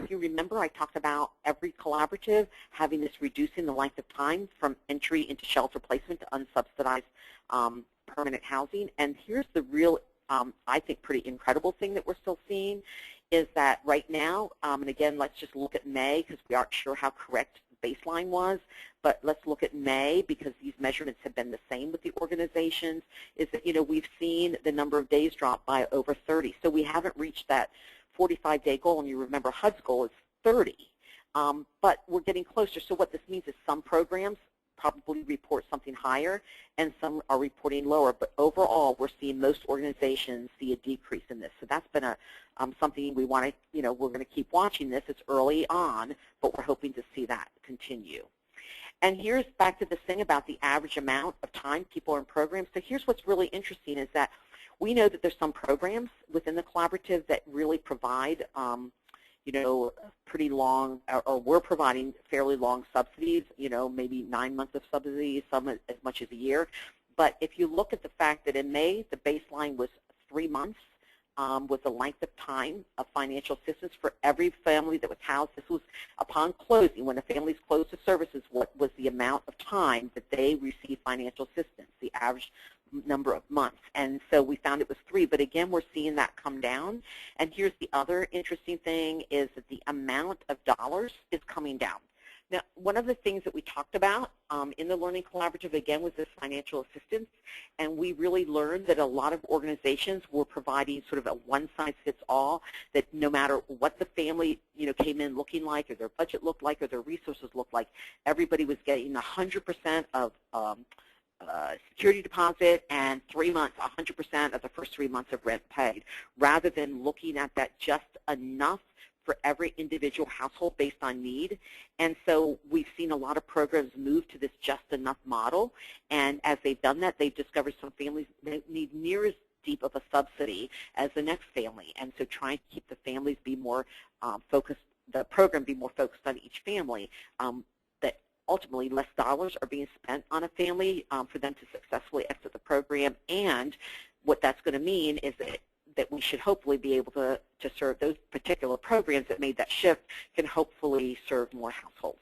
If you remember, I talked about every collaborative having this reducing the length of time from entry into shelter placement to unsubsidized permanent housing. And here's the real I think pretty incredible thing that we're still seeing is that right now, and again, let's just look at May because we aren't sure how correct baseline was, but let's look at May because these measurements have been the same with the organizations, is that, we've seen the number of days drop by over 30. So we haven't reached that 45-day goal, and you remember HUD's goal is 30. But we're getting closer. So what this means is some programs probably report something higher, and some are reporting lower. But overall, we're seeing most organizations see a decrease in this. So that's been something we want to, we're going to keep watching this. It's early on, but we're hoping to see that continue. And here's back to this thing about the average amount of time people are in programs. So here's what's really interesting is that we know that there's some programs within the collaborative that really provide pretty long, or we're providing fairly long subsidies, maybe 9 months of subsidies, some as much as a year. But if you look at the fact that in May, the baseline was 3 months was the length of time of financial assistance for every family that was housed. This was upon closing. When the families closed the services, what was the amount of time that they received financial assistance, the average number of months. And so we found it was 3, but again, we're seeing that come down. And here's the other interesting thing is that the amount of dollars is coming down. Now, one of the things that we talked about in the Learning Collaborative, again, was this financial assistance, and we really learned that a lot of organizations were providing sort of a one-size-fits-all, that no matter what the family, came in looking like, or their budget looked like, or their resources looked like, everybody was getting 100% of security deposit and 3 months, 100% of the first 3 months of rent paid, rather than looking at that just enough for every individual household based on need. And so we've seen a lot of programs move to this just enough model, and as they've done that, they've discovered some families need near as deep of a subsidy as the next family. And so trying to keep the families be more focused, the program be more focused on each family, that ultimately less dollars are being spent on a family for them to successfully exit the program. And what that's going to mean is that we should hopefully be able to serve those particular programs that made that shift can hopefully serve more households.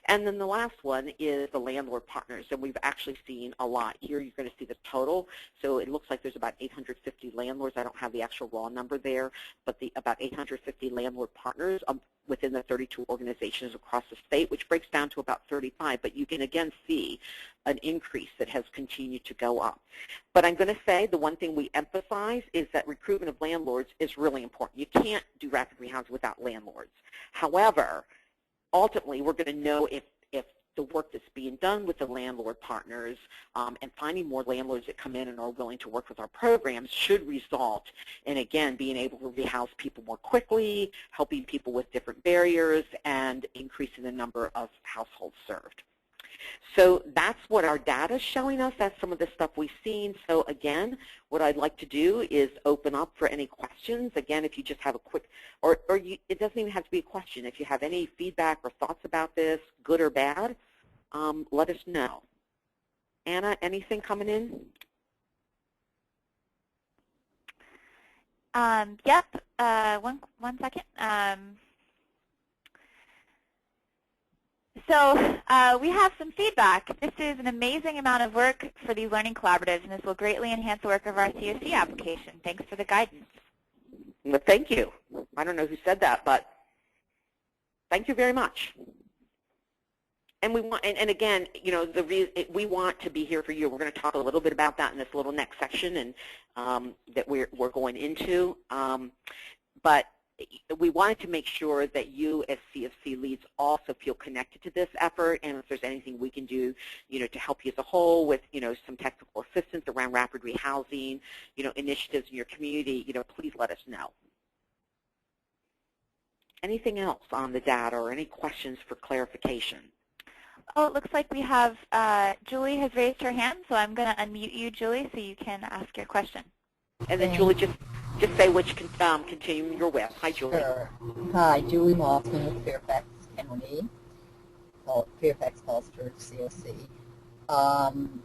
And then the last one is the landlord partners, and we've actually seen a lot. Here you're going to see the total. So it looks like there's about 850 landlords. I don't have the actual raw number there, but about 850 landlord partners within the 32 organizations across the state, which breaks down to about 35. But you can again see an increase that has continued to go up. But I'm going to say the one thing we emphasize is that recruitment of landlords is really important. You can't do rapid rehousing without landlords. However, ultimately, we're going to know if the work that's being done with the landlord partners and finding more landlords that come in and are willing to work with our programs should result in, again, being able to rehouse people more quickly, helping people with different barriers, and increasing the number of households served. So that's what our data is showing us. That's some of the stuff we've seen. So again, what I'd like to do is open up for any questions. Again, if you just have a quick, it doesn't even have to be a question. If you have any feedback or thoughts about this, good or bad, let us know. Anna, anything coming in?
Yep. One second. So we have some feedback. This is an amazing amount of work for these learning collaboratives, and this will greatly enhance the work of our CoC application. Thanks for the guidance.
Well, thank you. I don't know who said that, but thank you very much. And we want, and again, you know, we want to be here for you. We're going to talk a little bit about that in this little next section, and that we're going into. But we wanted to make sure that you as CFC leads also feel connected to this effort, and if there's anything we can do, you know, to help you as a whole with, you know, some technical assistance around rapid rehousing, you know, initiatives in your community, you know, please let us know. Anything else on the data or any questions for clarification?
Oh, it looks like we have, Julie has raised her hand, so I'm going to unmute you, Julie, so you can ask your question.
And then Julie, just say which continuum you're with. Hi, Julie.
Sure. Hi, Julie Mossman with Fairfax County, Fairfax Falls Church, CoC.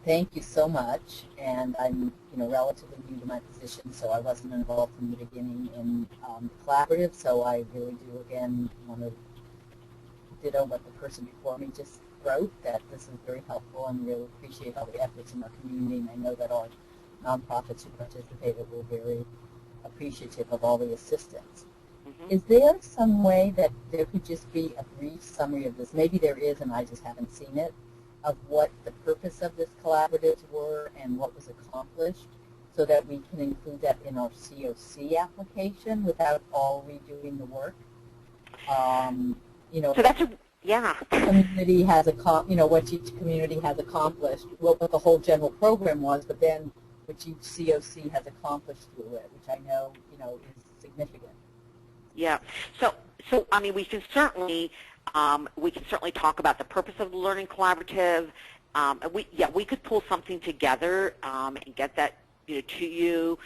Thank you so much, and I'm, you know, relatively new to my position, so I wasn't involved from the beginning in the collaborative, so I really do, again, want to ditto what the person before me just wrote, that this is very helpful and really appreciate all the efforts in our community, and I know that our nonprofits who participated were very appreciative of all the assistance. Mm-hmm. Is there some way that there could just be a brief summary of this? Maybe there is and I just haven't seen it, of what the purpose of this collaborative were and what was accomplished, so that we can include that in our CoC application without all redoing the work? You know,
so that's a, yeah.
Community has you know, what each community has accomplished, what the whole general program was, but then which each CoC has accomplished through it, which I know, you know, is significant. Yeah.
So I mean, we can certainly talk about the purpose of the Learning Collaborative. We could pull something together and get that, you know, to you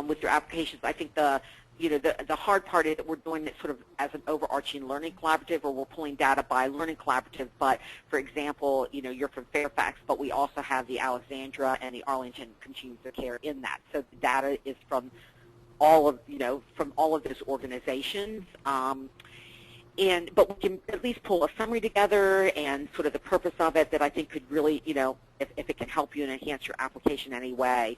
with your applications. I think the hard part is that we're doing it sort of as an overarching learning collaborative, or we're pulling data by learning collaborative. But for example, you know, you're from Fairfax, but we also have the Alexandra and the Arlington continuums of care in that. So the data is from all of, you know, from all of those organizations. But we can at least pull a summary together and sort of the purpose of it that I think could really, you know, if it can help you and enhance your application in any way,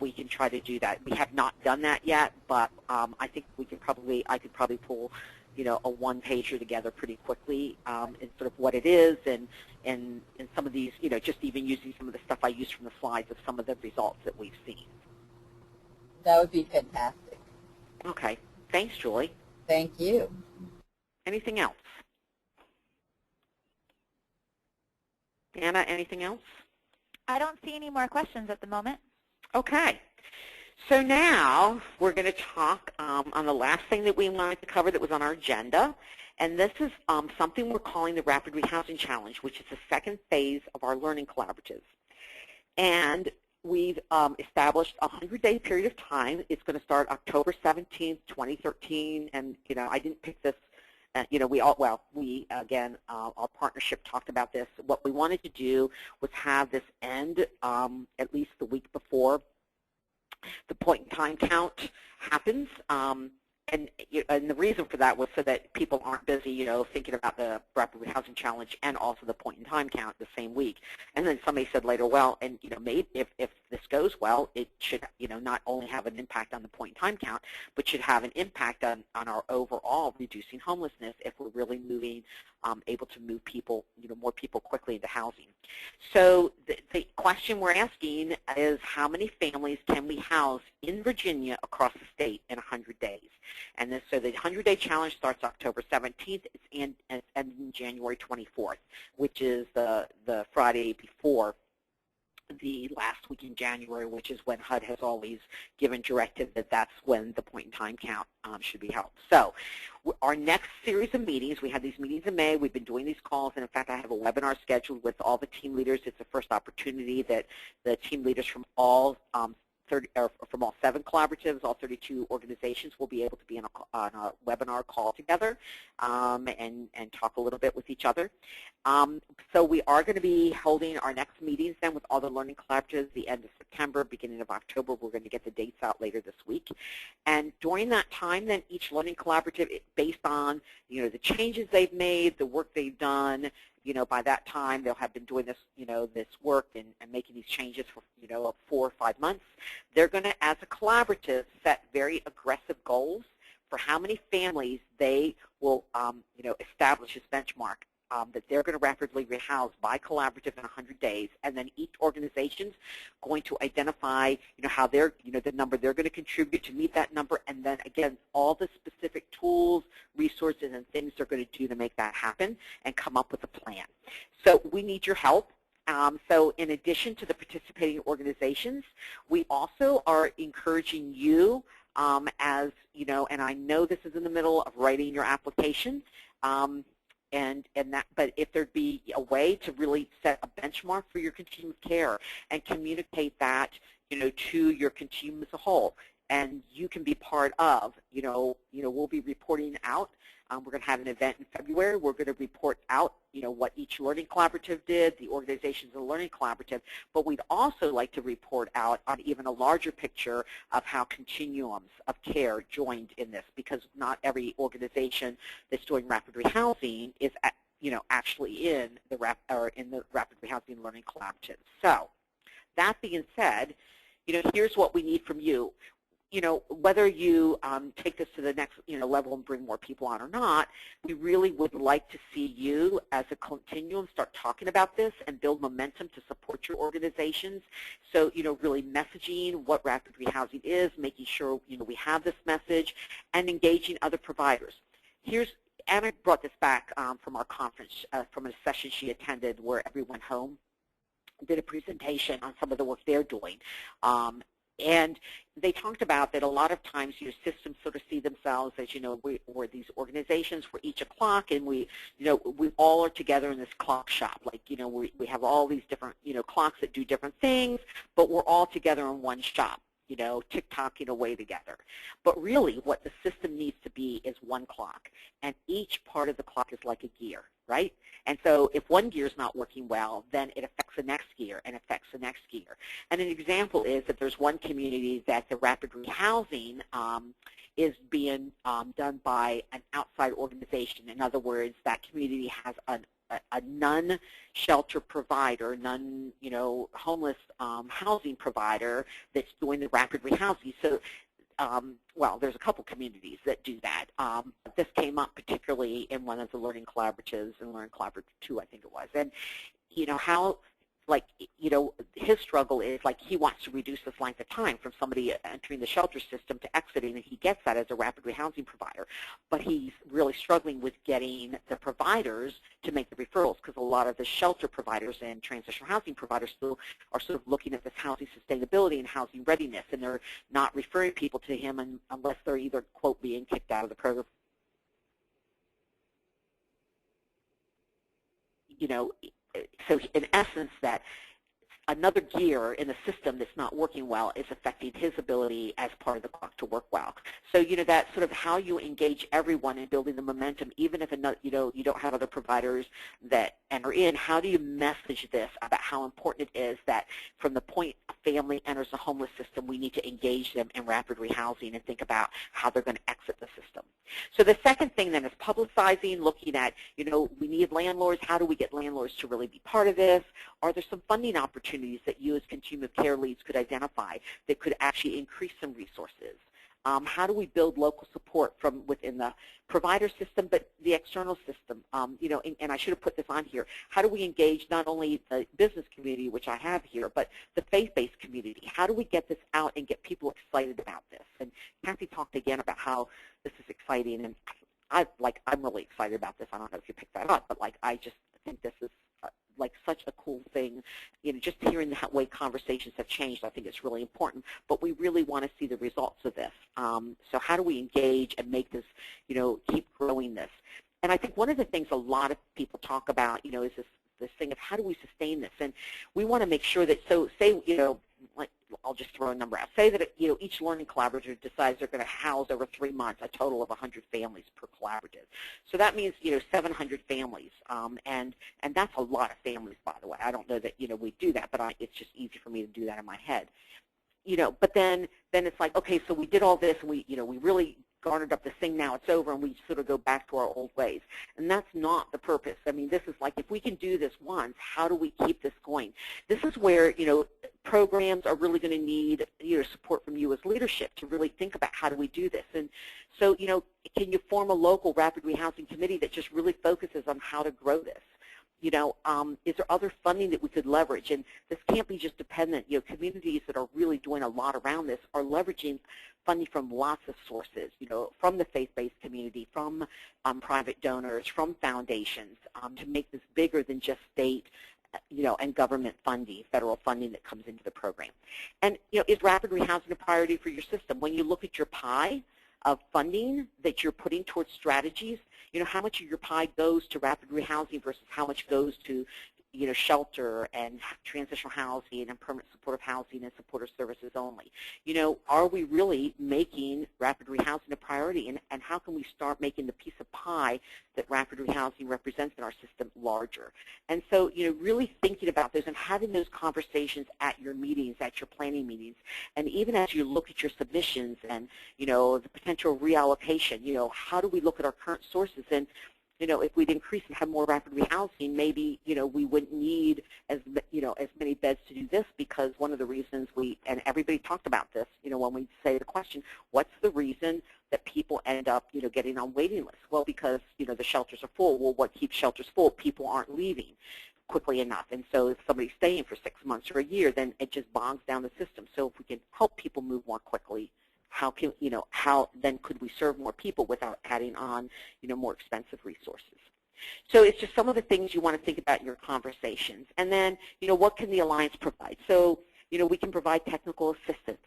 we can try to do that. We have not done that yet, but I think I could probably pull, you know, a one-pager together pretty quickly in sort of what it is and some of these, you know, just even using some of the stuff I used from the slides of some of the results that we've seen.
That would be fantastic.
Okay. Thanks, Julie.
Thank you.
Anything else? Anna, anything else?
I don't see any more questions at the moment.
Okay. So now we're going to talk on the last thing that we wanted to cover that was on our agenda, and this is something we're calling the Rapid Rehousing Challenge, which is the second phase of our learning collaborative. And we've established a 100-day period of time. It's going to start October 17th, 2013, and, you know, I didn't pick this. You know, our partnership talked about this. What we wanted to do was have this end at least the week before the point in time count happens. and the reason for that was so that people aren't busy, thinking about the rapid rehousing challenge and also the point-in-time count the same week. And then somebody said later, well, and maybe if this goes well, it should, not only have an impact on the point-in-time count, but should have an impact on our overall reducing homelessness if we're really moving, able to move people, more people quickly into housing. So the question we're asking is, how many families can we house in Virginia across the state in 100 days? And so the 100-day challenge starts October 17th. It's ending January 24th, which is the Friday before the last week in January, which is when HUD has always given directive that that's when the point-in-time count should be held. So our next series of meetings, we had these meetings in May. We've been doing these calls, and in fact, I have a webinar scheduled with all the team leaders. It's the first opportunity that the team leaders from all from all 7 collaboratives, all 32 organizations will be able to be on a webinar call together and talk a little bit with each other. So we are going to be holding our next meetings then with all the learning collaboratives the end of September, beginning of October. We're going to get the dates out later this week. And during that time, then each learning collaborative, based on the changes they've made, the work they've done, by that time they'll have been doing this, this work and making these changes for, 4 or 5 months. They're going to, as a collaborative, set very aggressive goals for how many families they will, establish as benchmark that they're going to rapidly rehouse by collaborative in 100 days, and then each organization's going to identify, how they're, the number they're going to contribute to meet that number, and then again, all the specific tools, resources, and things they're going to do to make that happen, and come up with a plan. So we need your help. So in addition to the participating organizations, we also are encouraging you as, and I know this is in the middle of writing your application, but if there'd be a way to really set a benchmark for your continuum of care and communicate that, to your continuum as a whole, and you can be part of, we'll be reporting out. We're going to have an event in February. We're going to report out, what each learning collaborative did, the organizations of the learning collaborative, but we'd also like to report out on even a larger picture of how continuums of care joined in this, because not every organization that's doing rapid rehousing is, actually in the rapid rehousing learning collaborative. So that being said, here's what we need from you. Whether you take this to the next level and bring more people on or not, we really would like to see you as a continuum start talking about this and build momentum to support your organizations. So, really messaging what rapid rehousing is, making sure, we have this message, and engaging other providers. Anna brought this back from our conference, from a session she attended where everyone home did a presentation on some of the work they're doing. And they talked about that a lot of times your systems sort of see themselves as, we're these organizations, we're each a clock, and we all are together in this clock shop. Like, we have all these different, clocks that do different things, but we're all together in one shop, tick-tocking away together. But really what the system needs to be is one clock, and each part of the clock is like a gear, right? And so if one gear is not working well, then it affects the next gear and affects the next gear. And an example is that there's one community that the rapid rehousing is being done by an outside organization. In other words, that community has a non-shelter provider, homeless housing provider that's doing the rapid rehousing. So, well, there's a couple communities that do that. This came up particularly in one of the learning collaboratives, in Learn Collaborative 2, I think it was. And, how, his struggle is, he wants to reduce this length of time from somebody entering the shelter system to exiting, and he gets that as a rapid rehousing provider. But he's really struggling with getting the providers to make the referrals, because a lot of the shelter providers and transitional housing providers still are sort of looking at this housing sustainability and housing readiness, and they're not referring people to him unless they're either, quote, being kicked out of the program. So in essence, that another gear in the system that's not working well is affecting his ability as part of the CoC to work well. So, you know, that's sort of how you engage everyone in building the momentum, even if you don't have other providers that enter in. How do you message this about how important it is that from the point a family enters the homeless system, we need to engage them in rapid rehousing and think about how they're going to exit the system. So the second thing then is publicizing, looking at, you know, we need landlords. How do we get landlords to really be part of this? Are there some funding opportunities that you as continuum of care leads could identify that could actually increase some resources? How do we build local support from within the provider system, but the external system? You know, and I should have put this on here. How do we engage not only the business community, which I have here, but the faith-based community? How do we get this out and get people excited about this? And Kathy talked again about how this is exciting, and I'm really excited about this. I don't know if you picked that up, but like I just think this is like such a cool thing. You know, just hearing the way conversations have changed, I think it's really important. But we really want to see the results of this. So how do we engage and make this, you know, keep growing this? And I think one of the things a lot of people talk about, you know, is this thing of how do we sustain this? And we want to make sure that, so say, you know, like I'll just throw a number out. Say that, you know, each learning collaborative decides they're going to house over 3 months a total of 100 families per collaborative. So that means, you know, 700 families, and that's a lot of families, by the way. I don't know that, you know, we do that, but it's just easy for me to do that in my head. You know, but then it's like, okay, so we did all this, and we really garnered up this thing, now it's over, and we sort of go back to our old ways. And that's not the purpose. I mean, this is like, if we can do this once, how do we keep this going? This is where, you know, programs are really going to need, you know, support from you as leadership to really think about how do we do this. And so, you know, can you form a local rapid rehousing committee that just really focuses on how to grow this? You know, is there other funding that we could leverage? And this can't be just dependent. You know, communities that are really doing a lot around this are leveraging funding from lots of sources, you know, from the faith-based community, from private donors, from foundations, to make this bigger than just state, you know, and government funding, federal funding that comes into the program. And, you know, is rapid rehousing a priority for your system? When you look at your pie of funding that you're putting towards strategies, you know, how much of your pie goes to rapid rehousing versus how much goes to, you know, shelter and transitional housing and permanent supportive housing and supportive services only? You know, are we really making rapid rehousing a priority, and how can we start making the piece of pie that rapid rehousing represents in our system larger? And so, you know, really thinking about this and having those conversations at your meetings, at your planning meetings, and even as you look at your submissions and, you know, the potential reallocation, you know, how do we look at our current sources? And, you know, if we'd increase and have more rapid rehousing, maybe, you know, we wouldn't need as many beds to do this, because one of the reasons and everybody talked about this, you know, when we say the question, what's the reason that people end up, you know, getting on waiting lists? Well, because, you know, the shelters are full. Well, what keeps shelters full? People aren't leaving quickly enough. And so if somebody's staying for 6 months or a year, then it just bogs down the system. So if we can help people move more quickly, how then could we serve more people without adding on, you know, more expensive resources? So it's just some of the things you want to think about in your conversations. And then, you know, what can the Alliance provide? So, you know, we can provide technical assistance.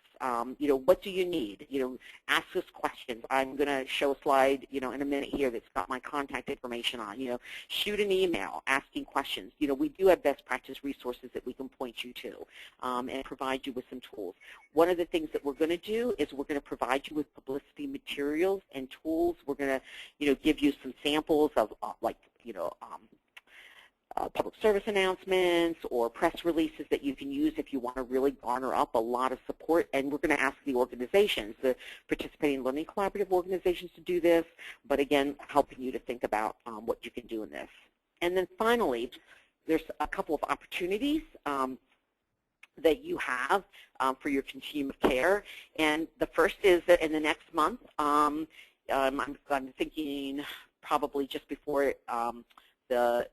You know, what do you need? You know, ask us questions. I'm going to show a slide, you know, in a minute here that's got my contact information on. You know, shoot an email asking questions. You know, we do have best practice resources that we can point you to and provide you with some tools. One of the things that we're going to do is we're going to provide you with publicity materials and tools. We're going to, you know, give you some samples of like, you know, public service announcements or press releases that you can use if you want to really garner up a lot of support. And we're going to ask the organizations, the participating learning collaborative organizations, to do this, but again, helping you to think about what you can do in this. And then finally, there's a couple of opportunities that you have for your continuum of care. And the first is that in the next month, I'm thinking probably just before the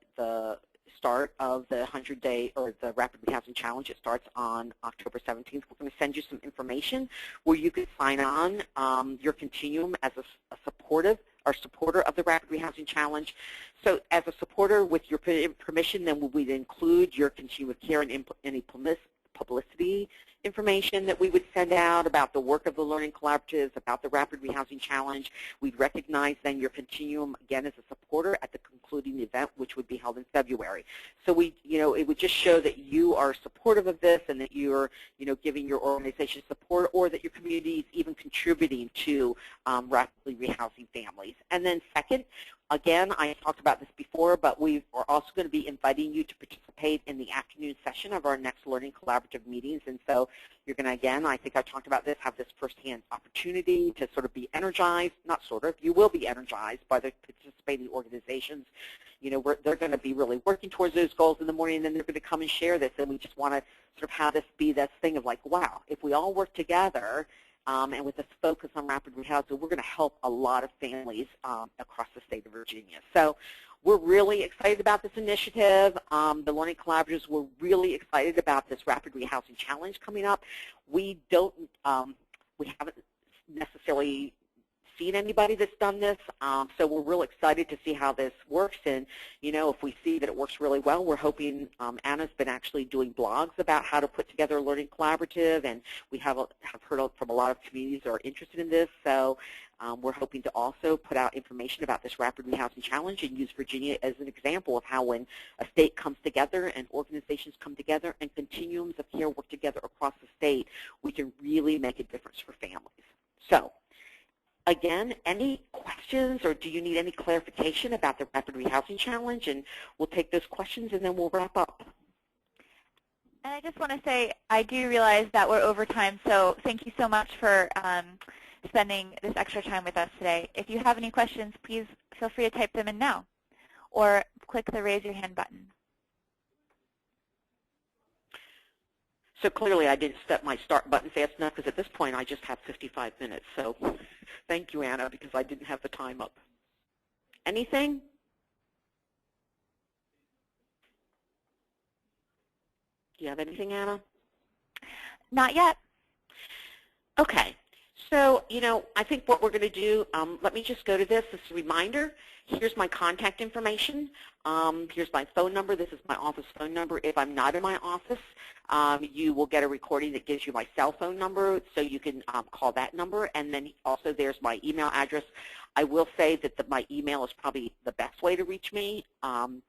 start of the 100-day or the Rapid Rehousing Challenge. It starts on October 17th. We're going to send you some information where you can sign on your continuum as a supporter of the Rapid Rehousing Challenge. So as a supporter, with your permission, then we'd include your continuum of care and any publicity information that we would send out about the work of the learning collaboratives, about the Rapid Rehousing Challenge. We'd recognize then your continuum, again, as a supporter at the conclusion including the event, which would be held in February. So it would just show that you are supportive of this and that you're, giving your organization support, or that your community is even contributing to rapidly rehousing families. And then second, again, I talked about this before, but we are also going to be inviting you to participate in the afternoon session of our next Learning Collaborative meetings. And so you're going to, again, I think I talked about this, have this firsthand opportunity to sort of be energized, not sort of, you will be energized by the participating organizations. They're going to be really working towards those goals in the morning, and then they're going to come and share this. And we just want to sort of have this be this thing of like, wow, if we all work together, and with this focus on rapid rehousing, we're going to help a lot of families across the state of Virginia. So we're really excited about this initiative. The Learning Collaboratives, we're really excited about this Rapid Rehousing Challenge coming up. We haven't necessarily seen anybody that's done this, so we're real excited to see how this works. And if we see that it works really well, we're hoping, Anna's been actually doing blogs about how to put together a learning collaborative, and we have heard from a lot of communities that are interested in this. So we're hoping to also put out information about this Rapid Rehousing Challenge and use Virginia as an example of how when a state comes together and organizations come together and continuums of care work together across the state, we can really make a difference for families. So again, any questions, or do you need any clarification about the Rapid Rehousing Challenge? And we'll take those questions and then we'll wrap up.
And I just want to say, I do realize that we're over time, so thank you so much for spending this extra time with us today. If you have any questions, please feel free to type them in now, or click the raise your hand button.
So clearly I didn't step my start button fast enough, because at this point I just have 55 minutes. So thank you, Anna, because I didn't have the time up. Anything? Do you have anything, Anna?
Not yet.
Okay. So, I think what we're going to do, let me just go to this as a reminder. Here's my contact information. Here's my phone number. This is my office phone number. If I'm not in my office, you will get a recording that gives you my cell phone number, so you can call that number. And then also there's my email address. I will say that my email is probably the best way to reach me. And,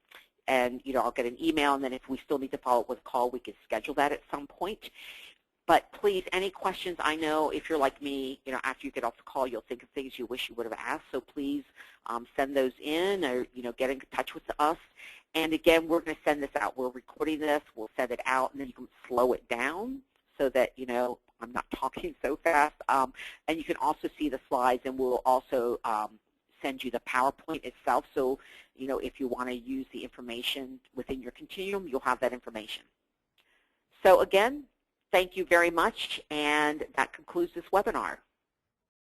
I'll get an email, and then if we still need to follow up with a call, we can schedule that at some point. But please, any questions, I know if you're like me, after you get off the call, you'll think of things you wish you would have asked. So please send those in, or, get in touch with us. And again, we're going to send this out. We're recording this. We'll send it out, and then you can slow it down so that, I'm not talking so fast. And you can also see the slides, and we'll also send you the PowerPoint itself. So, if you want to use the information within your continuum, you'll have that information. So again, thank you very much, and that concludes this webinar.